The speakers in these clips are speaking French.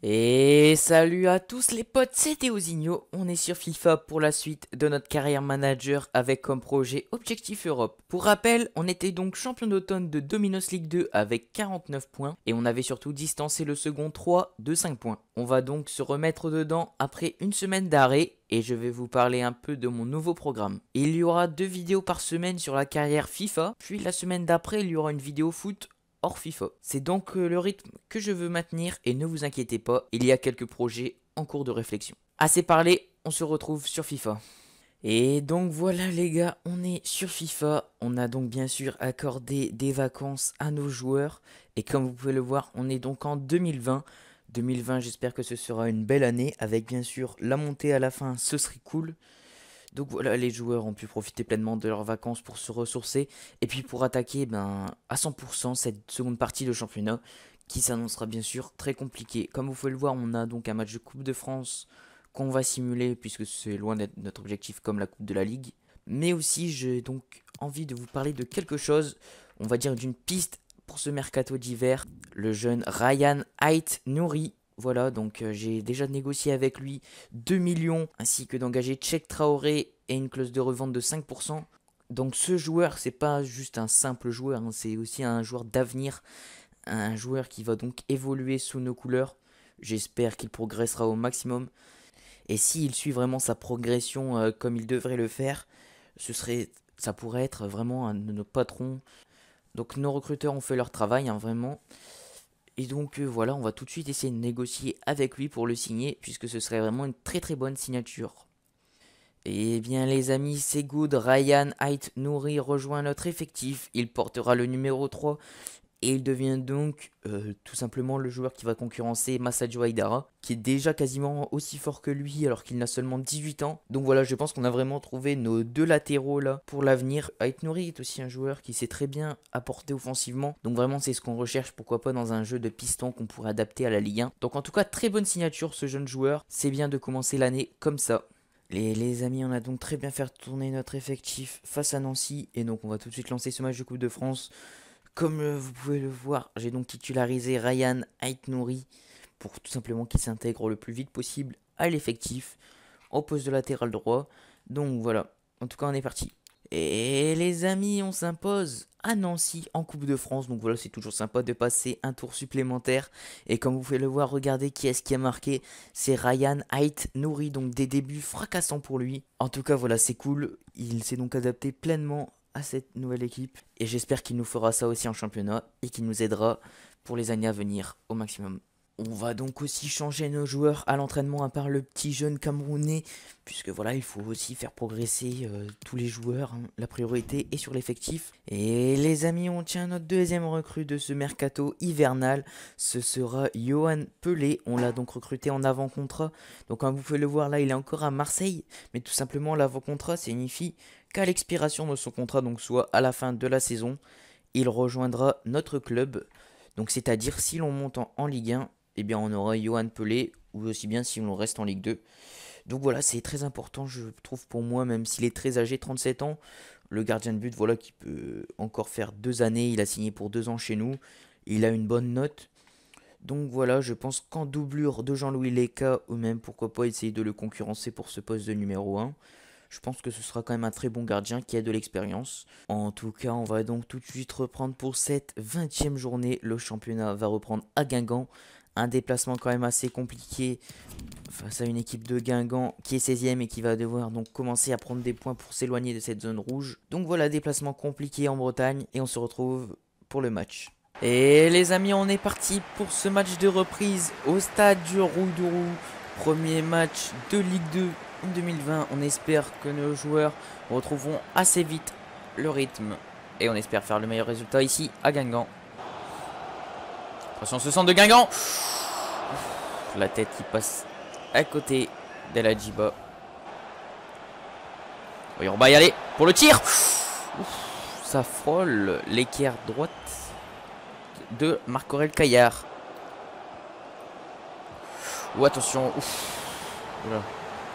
Et salut à tous les potes, c'était Osigno, on est sur FIFA pour la suite de notre carrière manager avec comme projet Objectif Europe. Pour rappel, on était donc champion d'automne de Dominos League 2 avec 49 points et on avait surtout distancé le second 3 de 5 points. On va donc se remettre dedans après une semaine d'arrêt et je vais vous parler un peu de mon nouveau programme. Il y aura 2 vidéos par semaine sur la carrière FIFA, puis la semaine d'après il y aura une vidéo foot hors FIFA. C'est donc le rythme que je veux maintenir et ne vous inquiétez pas, il y a quelques projets en cours de réflexion. Assez parlé, on se retrouve sur FIFA. Et donc voilà les gars, on est sur FIFA, on a donc bien sûr accordé des vacances à nos joueurs et comme vous pouvez le voir, on est donc en 2020. 2020, j'espère que ce sera une belle année avec bien sûr la montée à la fin, ce serait cool. Donc voilà, les joueurs ont pu profiter pleinement de leurs vacances pour se ressourcer et puis pour attaquer à 100% cette seconde partie de championnat qui s'annoncera bien sûr très compliquée. Comme vous pouvez le voir, on a donc un match de Coupe de France qu'on va simuler puisque c'est loin d'être notre objectif comme la Coupe de la Ligue. Mais aussi, j'ai donc envie de vous parler de quelque chose, on va dire d'une piste pour ce mercato d'hiver. Le jeune Ryan Ait-Nouri. Voilà, donc j'ai déjà négocié avec lui 2 millions ainsi que d'engager Cheikh Traoré et une clause de revente de 5%. Donc ce joueur, c'est pas juste un simple joueur, hein, c'est aussi un joueur d'avenir, un joueur qui va donc évoluer sous nos couleurs. J'espère qu'il progressera au maximum. Et s'il suit vraiment sa progression comme il devrait le faire, ça pourrait être vraiment un de nos patrons. Donc nos recruteurs ont fait leur travail, hein, vraiment. Et donc voilà, on va tout de suite essayer de négocier avec lui pour le signer, puisque ce serait vraiment une très très bonne signature. Et bien les amis, c'est good, Ryan Ait-Nouri rejoint notre effectif, il portera le numéro 3 et il devient donc tout simplement le joueur qui va concurrencer Massadio Haidara, qui est déjà quasiment aussi fort que lui alors qu'il n'a seulement 18 ans. Donc voilà, je pense qu'on a vraiment trouvé nos deux latéraux là pour l'avenir. Ait-Nouri est aussi un joueur qui sait très bien apporter offensivement. Donc vraiment c'est ce qu'on recherche, pourquoi pas dans un jeu de piston qu'on pourrait adapter à la Ligue 1. Donc en tout cas, très bonne signature ce jeune joueur. C'est bien de commencer l'année comme ça. Les amis, on a donc très bien fait tourner notre effectif face à Nancy. Et donc on va tout de suite lancer ce match de Coupe de France. Comme vous pouvez le voir, j'ai donc titularisé Ryan Ait-Nouri pour tout simplement qu'il s'intègre le plus vite possible à l'effectif au poste de latéral droit. Donc voilà, en tout cas on est parti. Et les amis, on s'impose à Nancy en Coupe de France. Donc voilà, c'est toujours sympa de passer un tour supplémentaire. Et comme vous pouvez le voir, regardez qui est-ce qui a marqué. C'est Ryan Ait-Nouri, donc des débuts fracassants pour lui. En tout cas voilà, c'est cool. Il s'est donc adapté pleinement à cette nouvelle équipe et j'espère qu'il nous fera ça aussi en championnat et qu'il nous aidera pour les années à venir au maximum. On va donc aussi changer nos joueurs à l'entraînement à part le petit jeune Camerounais puisque voilà il faut aussi faire progresser tous les joueurs, hein. La priorité est sur l'effectif. Et les amis, on tient notre deuxième recrue de ce mercato hivernal, ce sera Yohan Pelé. On l'a donc recruté en avant-contrat, donc comme vous pouvez le voir là il est encore à Marseille, mais tout simplement l'avant-contrat signifie qu'à l'expiration de son contrat, donc soit à la fin de la saison, il rejoindra notre club. Donc c'est-à-dire si l'on monte en Ligue 1, eh bien on aura Yohan Pelé, ou aussi bien si on reste en Ligue 2. Donc voilà, c'est très important je trouve pour moi, même s'il est très âgé, 37 ans, le gardien de but, voilà, qui peut encore faire 2 années, il a signé pour 2 ans chez nous, il a une bonne note. Donc voilà, je pense qu'en doublure de Jean-Louis Leca, ou même pourquoi pas essayer de le concurrencer pour ce poste de numéro 1. Je pense que ce sera quand même un très bon gardien qui a de l'expérience. En tout cas, on va donc tout de suite reprendre pour cette 20e journée. Le championnat va reprendre à Guingamp. Un déplacement quand même assez compliqué face à une équipe de Guingamp qui est 16e et qui va devoir donc commencer à prendre des points pour s'éloigner de cette zone rouge. Donc voilà, déplacement compliqué en Bretagne et on se retrouve pour le match. Et les amis, on est parti pour ce match de reprise au stade du Roudourou. Premier match de Ligue 2 en 2020. On espère que nos joueurs retrouveront assez vite le rythme. Et on espère faire le meilleur résultat ici à Guingamp. Attention, ce centre de Guingamp. La tête qui passe à côté d'El Hadjiba. Oui, on va y aller pour le tir. Ça frôle l'équerre droite de Marc-Aurèle Caillard. Oh, attention. Oula.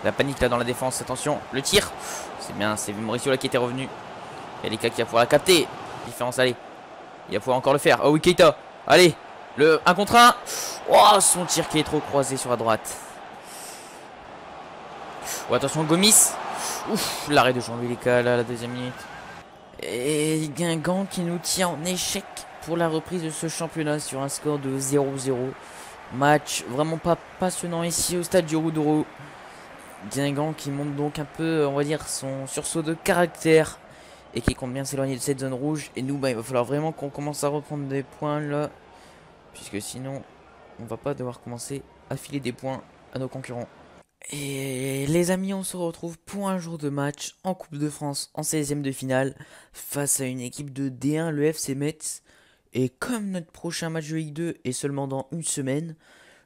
La panique là dans la défense. Attention. Le tir. C'est bien. C'est Mauricio là qui était revenu. Il y a Leka qui va pouvoir la capter. Différence, allez. Il va pouvoir encore le faire. Oh oui, Keita. Allez. Le 1 contre 1. Oh, son tir qui est trop croisé sur la droite. Oh, attention, Gomis. Ouf, l'arrêt de Jean-Louis Léca là, à la deuxième minute. Et Guingamp qui nous tient en échec pour la reprise de ce championnat sur un score de 0-0. Match vraiment pas passionnant ici au stade du Roudoro. Guingamp qui monte donc un peu, on va dire, son sursaut de caractère et qui compte bien s'éloigner de cette zone rouge. Et nous, bah, il va falloir vraiment qu'on commence à reprendre des points là, puisque sinon, on va pas devoir commencer à filer des points à nos concurrents. Et les amis, on se retrouve pour un jour de match en Coupe de France en 16e de finale face à une équipe de D1, le FC Metz. Et comme notre prochain match de Ligue 2 est seulement dans une semaine,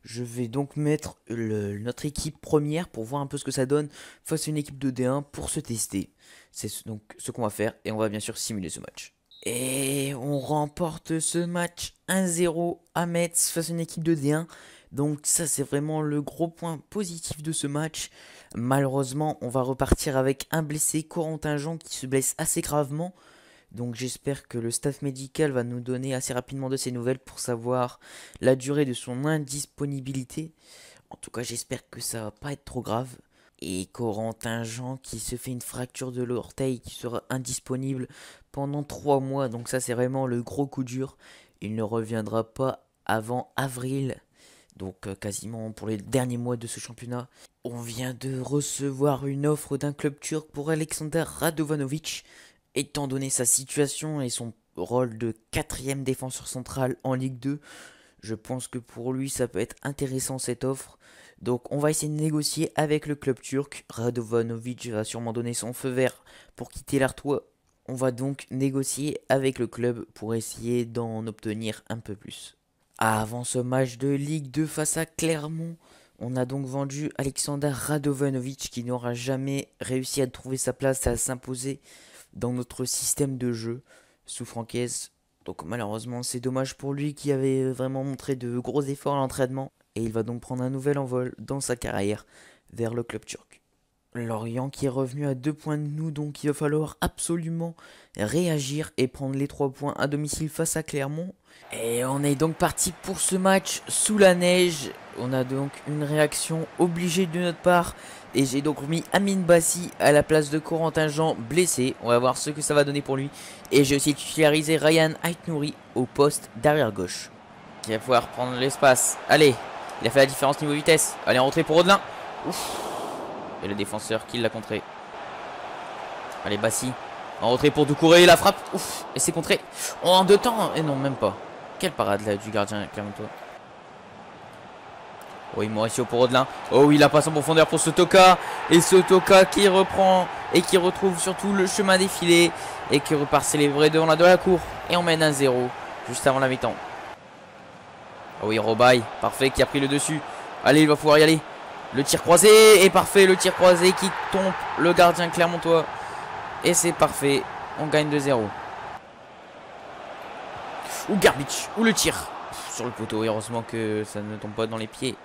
je vais donc mettre notre équipe première pour voir un peu ce que ça donne face à une équipe de D1 pour se tester. C'est donc ce qu'on va faire et on va bien sûr simuler ce match. Et on remporte ce match 1-0 à Metz face à une équipe de D1. Donc ça c'est vraiment le gros point positif de ce match. Malheureusement on va repartir avec un blessé, Corentin Jean, qui se blesse assez gravement. Donc j'espère que le staff médical va nous donner assez rapidement de ses nouvelles pour savoir la durée de son indisponibilité. En tout cas j'espère que ça va pas être trop grave. Et Corentin Jean qui se fait une fracture de l'orteil, qui sera indisponible pendant 3 mois. Donc ça c'est vraiment le gros coup dur. Il ne reviendra pas avant avril. Donc quasiment pour les derniers mois de ce championnat. On vient de recevoir une offre d'un club turc pour Alexander Radovanovic. Étant donné sa situation et son rôle de 4e défenseur central en Ligue 2, je pense que pour lui ça peut être intéressant cette offre. Donc on va essayer de négocier avec le club turc. Radovanovic va sûrement donner son feu vert pour quitter l'Artois. On va donc négocier avec le club pour essayer d'en obtenir un peu plus. Avant ce match de Ligue 2 face à Clermont, on a donc vendu Alexander Radovanovic qui n'aura jamais réussi à trouver sa place et à s'imposer dans notre système de jeu sous Francaise. Donc malheureusement c'est dommage pour lui qui avait vraiment montré de gros efforts à l'entraînement. Et il va donc prendre un nouvel envol dans sa carrière vers le club turc. Lorient qui est revenu à 2 points de nous, donc il va falloir absolument réagir et prendre les 3 points à domicile face à Clermont. Et on est donc parti pour ce match sous la neige. On a donc une réaction obligée de notre part. Et j'ai donc mis Amine Bassi à la place de Corentin Jean blessé. On va voir ce que ça va donner pour lui. Et j'ai aussi titularisé Ryan Aït-Nouri au poste d'arrière gauche, qui va pouvoir prendre l'espace. Allez, il a fait la différence niveau vitesse. Allez, en retrait pour Rodelin. Ouf. Et le défenseur qui l'a contré. Allez, Bassi. En retrait pour Doucouré, la frappe. Ouf. Et c'est contré. Oh, en 2 temps. Et non, même pas. Quelle parade là du gardien Clermontois. Oui, Mauricio pour Rodelin. Oh, il a pas son profondeur pour Sotoka. Et Sotoka qui reprend et qui retrouve surtout le chemin défilé. Et qui repart célébrer devant la de la cour. Et on mène 1-0 juste avant la mi-temps. Oh oui, Robaille. Parfait, qui a pris le dessus. Allez, il va pouvoir y aller. Le tir croisé est parfait, le tir croisé qui tombe le gardien clermontois. Et c'est parfait, on gagne 2-0. Ou Garbic, ou le tir sur le poteau. Heureusement que ça ne tombe pas dans les pieds.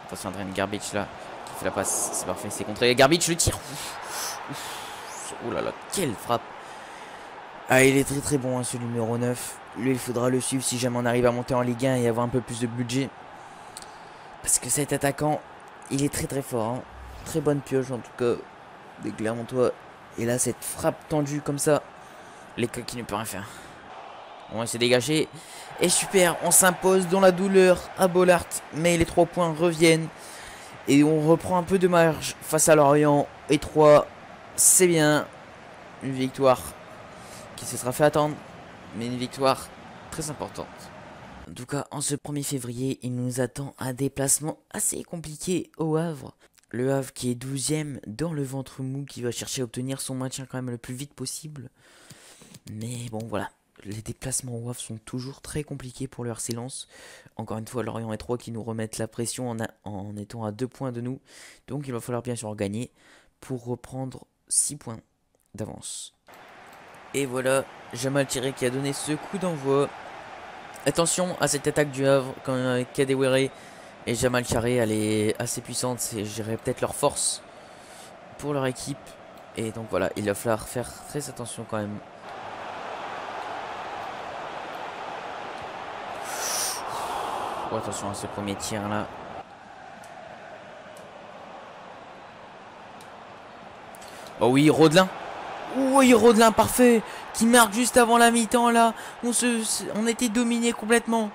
Attention, André Garbic là, qui fait la passe, c'est parfait, c'est contré. Garbic, le tir. Oh là là, quelle frappe. Ah, il est très très bon hein, ce numéro 9. Lui, il faudra le suivre si jamais on arrive à monter en Ligue 1 et avoir un peu plus de budget. Parce que cet attaquant, il est très très fort, hein. Très bonne pioche en tout cas des Clermontois. Et là cette frappe tendue comme ça, les coqs qui ne peut rien faire. On va se dégager. Et super, on s'impose dans la douleur à Bollaert. Mais les 3 points reviennent. Et on reprend un peu de marge face à Lorient. Et 3, c'est bien. Une victoire qui se sera fait attendre. Mais une victoire très importante. En tout cas, en ce 1er février, il nous attend un déplacement assez compliqué au Havre. Le Havre qui est 12e dans le ventre mou, qui va chercher à obtenir son maintien quand même le plus vite possible. Mais bon, voilà. Les déplacements au Havre sont toujours très compliqués pour le RC Lens. Encore une fois, Lorient et 3 qui nous remettent la pression en étant à 2 points de nous. Donc il va falloir bien sûr gagner pour reprendre 6 points d'avance. Et voilà, Jamal Thierry qui a donné ce coup d'envoi. Attention à cette attaque du Havre quand même avec Kadewere et Jamal Thierry, elle est assez puissante, c'est je dirais peut-être leur force pour leur équipe. Et donc voilà, il va falloir faire très attention quand même. Oh, attention à ce premier tir là. Oh oui, Rodelin. Oui, Rodelin, parfait. Qui marque juste avant la mi-temps là. On était dominé complètement.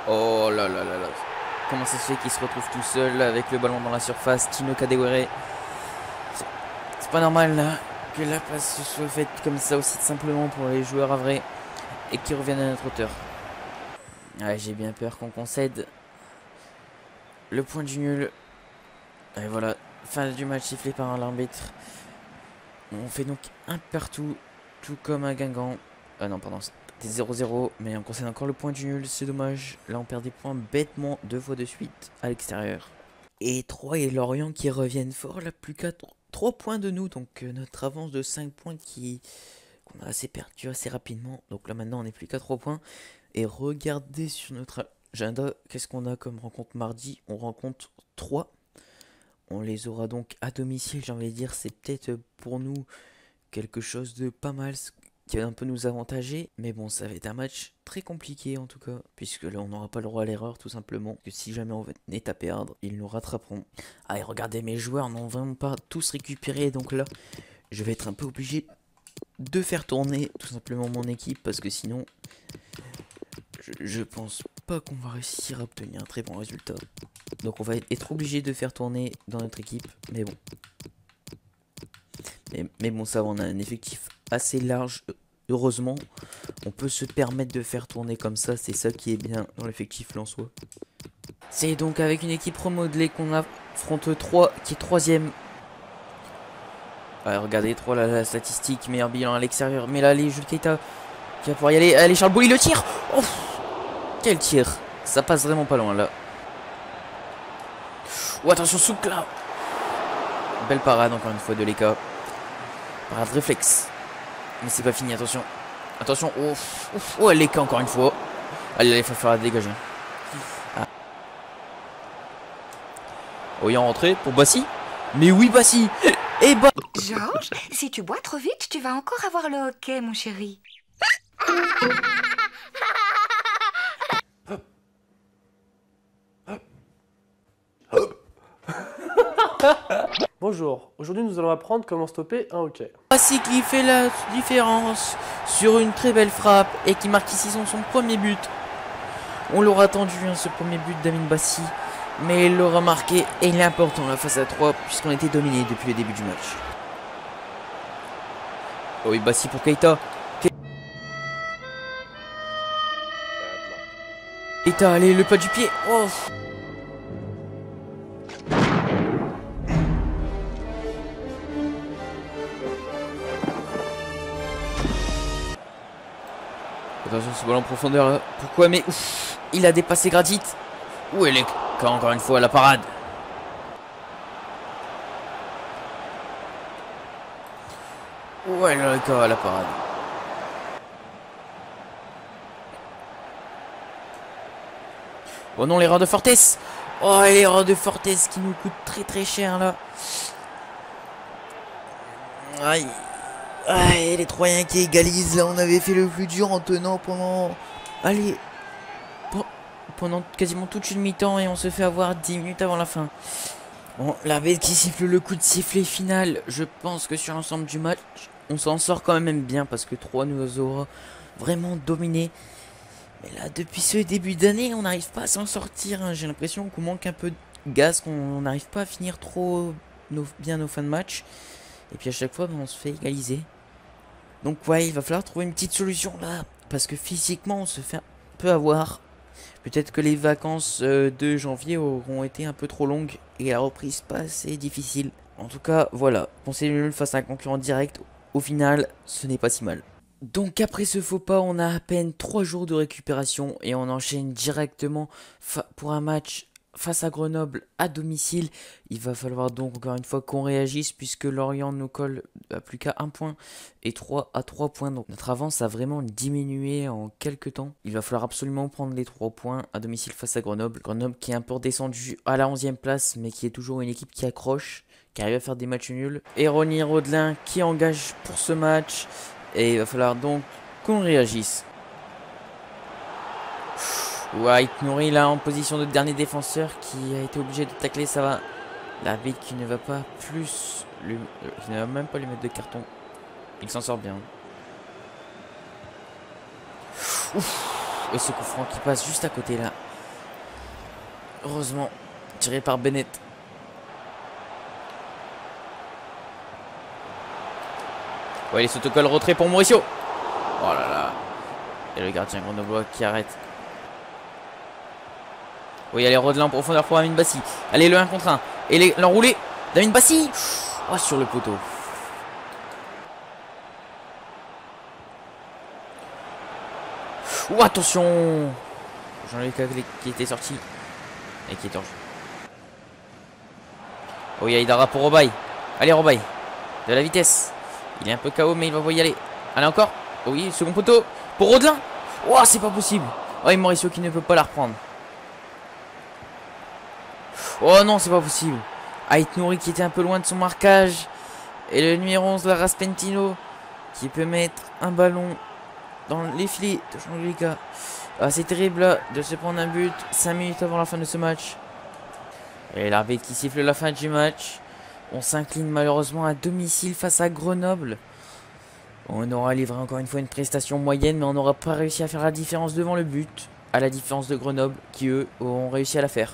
Oh là là là là. Comment ça se fait qu'il se retrouve tout seul avec le ballon dans la surface? Tino Kadewere. C'est pas normal là, que la passe se soit faite comme ça aussi simplement pour les joueurs à vrai et qu'ils reviennent à notre hauteur. Ouais, j'ai bien peur qu'on concède le point du nul. Et voilà, fin du match sifflé par l'arbitre. On fait donc un partout, tout comme à Guingamp. Ah non, pardon, c'était 0-0, mais on concède encore le point du nul, c'est dommage. Là, on perd des points bêtement 2 fois de suite à l'extérieur. Et 3 et Lorient qui reviennent fort, là, plus qu'à 3 points de nous. Donc notre avance de 5 points qu'on a assez perdu assez rapidement. Donc là, maintenant, on n'est plus qu'à 3 points. Et regardez sur notre agenda, qu'est-ce qu'on a comme rencontre mardi? On rencontre 3. On les aura donc à domicile, j'ai envie de dire, c'est peut-être pour nous quelque chose de pas mal, qui va un peu nous avantager. Mais bon, ça va être un match très compliqué en tout cas, puisque là on n'aura pas le droit à l'erreur tout simplement. Que si jamais on venait à perdre, ils nous rattraperont. Ah et regardez, mes joueurs n'ont vraiment pas tous récupéré, donc là je vais être un peu obligé de faire tourner tout simplement mon équipe, parce que sinon je pense pas qu'on va réussir à obtenir un très bon résultat. Donc on va être obligé de faire tourner dans notre équipe. Mais bon. Mais bon, ça va, on a un effectif assez large. Heureusement, on peut se permettre de faire tourner comme ça. C'est ça qui est bien dans l'effectif lensois. C'est donc avec une équipe remodelée qu'on affronte 3 qui est 3ème. Ouais, regardez 3 là, la statistique. Meilleur bilan à l'extérieur. Mais là, allez, Jules Keita qui va pouvoir y aller. Allez, Charles Bouli, le tir. Oh, quel tir. Ça passe vraiment pas loin là. Oh, attention, Souk là. Belle parade encore une fois de Leka. Parade réflexe. Mais c'est pas fini, attention. Attention, oh, Leka encore une fois. Allez, il va falloir dégager. Ah. Oh, il est en rentrée pour Bassi. Mais oui, Bassi. Et bah. Georges, si tu bois trop vite, tu vas encore avoir le hoquet, mon chéri. Bonjour, aujourd'hui nous allons apprendre comment stopper un hockey. Bassi qui fait la différence sur une très belle frappe et qui marque ici son premier but. On l'aura attendu, hein, ce premier but d'Amine Bassi, mais il l'aura marqué et il est important là face à 3 puisqu'on était dominé depuis le début du match. Oh oui, Bassi pour Keita. Keita, allez, le pas du pied. Oh. Attention, ce ballon en profondeur là. Pourquoi? Mais ouf, il a dépassé Gradit. Où est Leka encore une fois à la parade? Ouais, Leka à la parade. Oh non, l'erreur de Fortes. Oh, l'erreur de Fortes qui nous coûte très très cher là. Aïe. Aïe, les Troyens qui égalisent. Là, on avait fait le plus dur en tenant pendant... Allez. Pendant quasiment toute une mi-temps et on se fait avoir 10 minutes avant la fin. Bon, l'arbitre qui siffle le coup de sifflet final. Je pense que sur l'ensemble du match, on s'en sort quand même bien parce que 3 nous aura vraiment dominé. Mais là, depuis ce début d'année, on n'arrive pas à s'en sortir. Hein. J'ai l'impression qu'on manque un peu de gaz, qu'on n'arrive pas à finir trop bien nos fins de match. Et puis à chaque fois, on se fait égaliser. Donc ouais, il va falloir trouver une petite solution là. Parce que physiquement, on se fait un peu avoir. Peut-être que les vacances de janvier auront été un peu trop longues. Et la reprise pas assez difficile. En tout cas, voilà. Penser nul face à un concurrent direct, au final, ce n'est pas si mal. Donc après ce faux pas, on a à peine 3 jours de récupération. Et on enchaîne directement pour un match face à Grenoble à domicile. Il va falloir donc encore une fois qu'on réagisse puisque Lorient nous colle à plus qu'à 1 point et 3 à 3 points. Donc notre avance a vraiment diminué en quelques temps. Il va falloir absolument prendre les 3 points à domicile face à Grenoble. Grenoble qui est un peu descendu à la 11e place mais qui est toujours une équipe qui accroche, qui arrive à faire des matchs nuls. Et Ronny Rodelin qui engage pour ce match. Et il va falloir donc qu'on réagisse. Ouais, Nouri là en position de dernier défenseur qui a été obligé de tacler, ça va. L'arbitre qui ne va pas plus lui, qui ne va même pas lui mettre de carton. Il s'en sort bien. Ouf. Et ce coup franc qui passe juste à côté là. Heureusement, tiré par Bennett. Ouais, les autocolle retrait pour Mauricio. Oh là là. Et le gardien grenoblois qui arrête. Oui, allez, Rodelin en profondeur pour Amine Bassi. Allez, le 1 contre 1. Et l'enroulé d'Amine Bassi. Oh, sur le poteau. Oh, attention. Jean-Luc qui était sorti. Et qui est en jeu. Oh, il y a Idara pour Robaille. Allez, Robaille. De la vitesse. Il est un peu KO, mais il va y aller. Allez, encore. Oh, oui, second poteau. Pour Rodelin. Oh, c'est pas possible. Oh, et Mauricio qui ne peut pas la reprendre. Oh non, c'est pas possible. Ait Nouri qui était un peu loin de son marquage. Et le numéro 11, la Raspentino, qui peut mettre un ballon dans les filets de Jean-Luc. Ah, c'est terrible là, de se prendre un but 5 minutes avant la fin de ce match. Et l'arbitre qui siffle la fin du match. On s'incline malheureusement à domicile face à Grenoble. On aura livré encore une fois une prestation moyenne, mais on n'aura pas réussi à faire la différence devant le but. À la différence de Grenoble, qui eux ont réussi à la faire.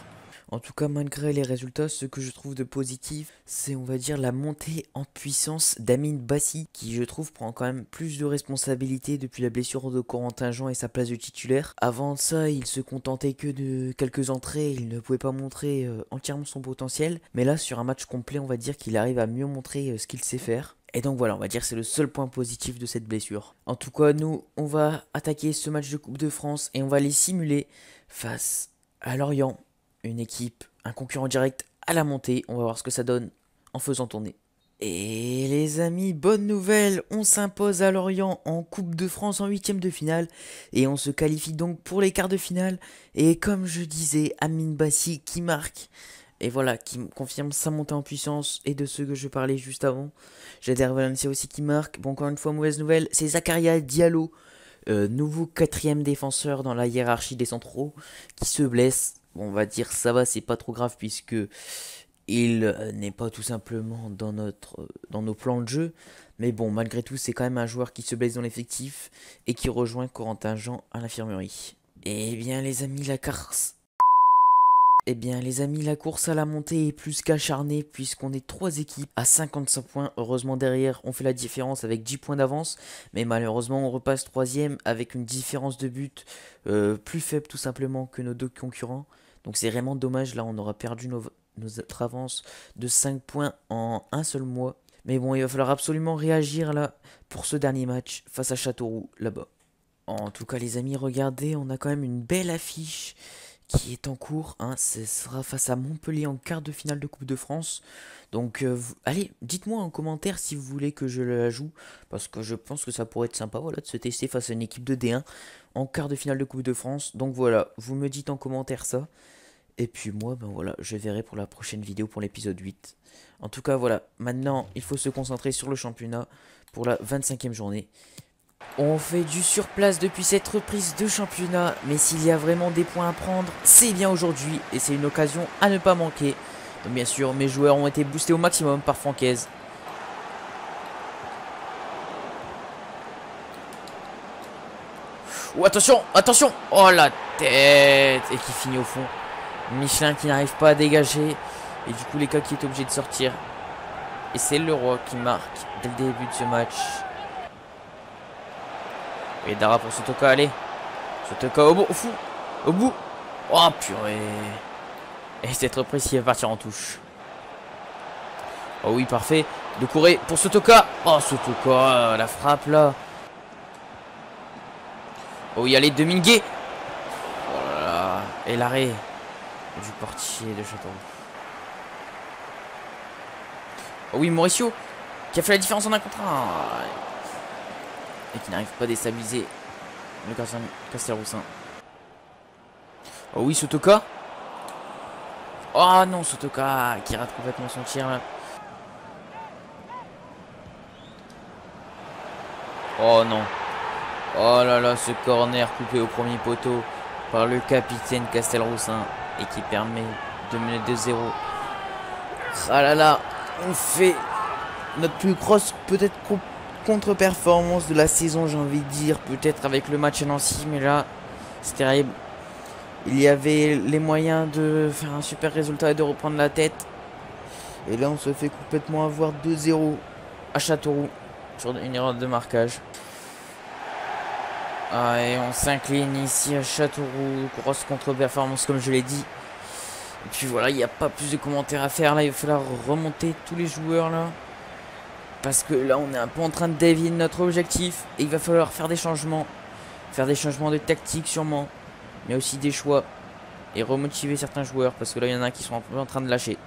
En tout cas, malgré les résultats, ce que je trouve de positif, c'est, on va dire, la montée en puissance d'Amine Bassi, qui, je trouve, prend quand même plus de responsabilités depuis la blessure de Corentin Jean et sa place de titulaire. Avant ça, il se contentait que de quelques entrées, il ne pouvait pas montrer entièrement son potentiel. Mais là, sur un match complet, on va dire qu'il arrive à mieux montrer ce qu'il sait faire. Et donc voilà, on va dire que c'est le seul point positif de cette blessure. En tout cas, nous, on va attaquer ce match de Coupe de France et on va les simuler face à Lorient. Une équipe, un concurrent direct à la montée. On va voir ce que ça donne en faisant tourner. Et les amis, bonne nouvelle, on s'impose à Lorient en Coupe de France en 8e de finale. Et on se qualifie donc pour les quarts de finale. Et comme je disais, Amine Bassi qui marque. Et voilà, qui confirme sa montée en puissance et de ce que je parlais juste avant. Jader Valencia aussi qui marque. Bon, encore une fois, mauvaise nouvelle, c'est Zakaria Diallo, nouveau 4e défenseur dans la hiérarchie des centraux, qui se blesse. Bon, on va dire ça va, c'est pas trop grave puisque il n'est pas tout simplement dans nos plans de jeu. Mais bon, malgré tout, c'est quand même un joueur qui se blesse dans l'effectif et qui rejoint Corentin Jean à l'infirmerie. Eh bien les amis, la course à la montée est plus qu'acharnée puisqu'on est 3 équipes à 55 points. Heureusement derrière, on fait la différence avec 10 points d'avance. Mais malheureusement, on repasse 3e avec une différence de but plus faible tout simplement que nos 2 concurrents. Donc c'est vraiment dommage, là on aura perdu notre avance de 5 points en un seul mois. Mais bon, il va falloir absolument réagir là pour ce dernier match face à Châteauroux là-bas. En tout cas les amis, regardez, on a quand même une belle affiche qui est en cours, hein. Ce sera face à Montpellier en quart de finale de Coupe de France. Donc allez, dites-moi en commentaire si vous voulez que je la joue, parce que je pense que ça pourrait être sympa, voilà, de se tester face à une équipe de D1 en quart de finale de Coupe de France. Donc voilà, vous me dites en commentaire ça. Et puis moi, ben voilà, je verrai pour la prochaine vidéo pour l'épisode 8. En tout cas, voilà, maintenant, il faut se concentrer sur le championnat pour la 25e journée. On fait du surplace depuis cette reprise de championnat, mais s'il y a vraiment des points à prendre, c'est bien aujourd'hui, et c'est une occasion à ne pas manquer. Donc bien sûr, mes joueurs ont été boostés au maximum par Francaise. Oh, attention, attention. Oh, la tête. Et qui finit au fond. Michelin qui n'arrive pas à dégager. Et du coup, Leka qui est obligé de sortir. Et c'est Leroy qui marque dès le début de ce match. Et Dara pour Sotoka, allez. Sotoka au bout, au fou. Au bout. Oh, purée. Et cette reprise qui va partir en touche. Oh oui, parfait. De courir pour Sotoka. Oh, Sotoka, la frappe là. Oh oui, allez, Dominguez. Oh là là. Et l'arrêt du portier de Châteauroux. Oh oui, Mauricio qui a fait la différence en un contre un. Et qui n'arrive pas à déstabiliser le gardien Castelroussin. Oh oui, Sotoka. Oh non, Sotoka qui rate complètement son tir là. Oh non. Oh là là, ce corner coupé au premier poteau par le capitaine Castelroussin et qui permet de mener 2-0. Ah là là, on fait notre plus grosse peut-être contre-performance de la saison, j'ai envie de dire, peut-être avec le match à Nancy, mais là, c'est terrible. Il y avait les moyens de faire un super résultat et de reprendre la tête. Et là, on se fait complètement avoir 2-0 à Châteauroux sur une erreur de marquage. Ah, et on s'incline ici à Châteauroux, grosse contre-performance comme je l'ai dit. Et puis voilà, il n'y a pas plus de commentaires à faire là, il va falloir remonter tous les joueurs là. Parce que là on est un peu en train de dévier de notre objectif. Et il va falloir faire des changements. Faire des changements de tactique sûrement. Mais aussi des choix. Et remotiver certains joueurs parce que là il y en a qui sont un peu en train de lâcher.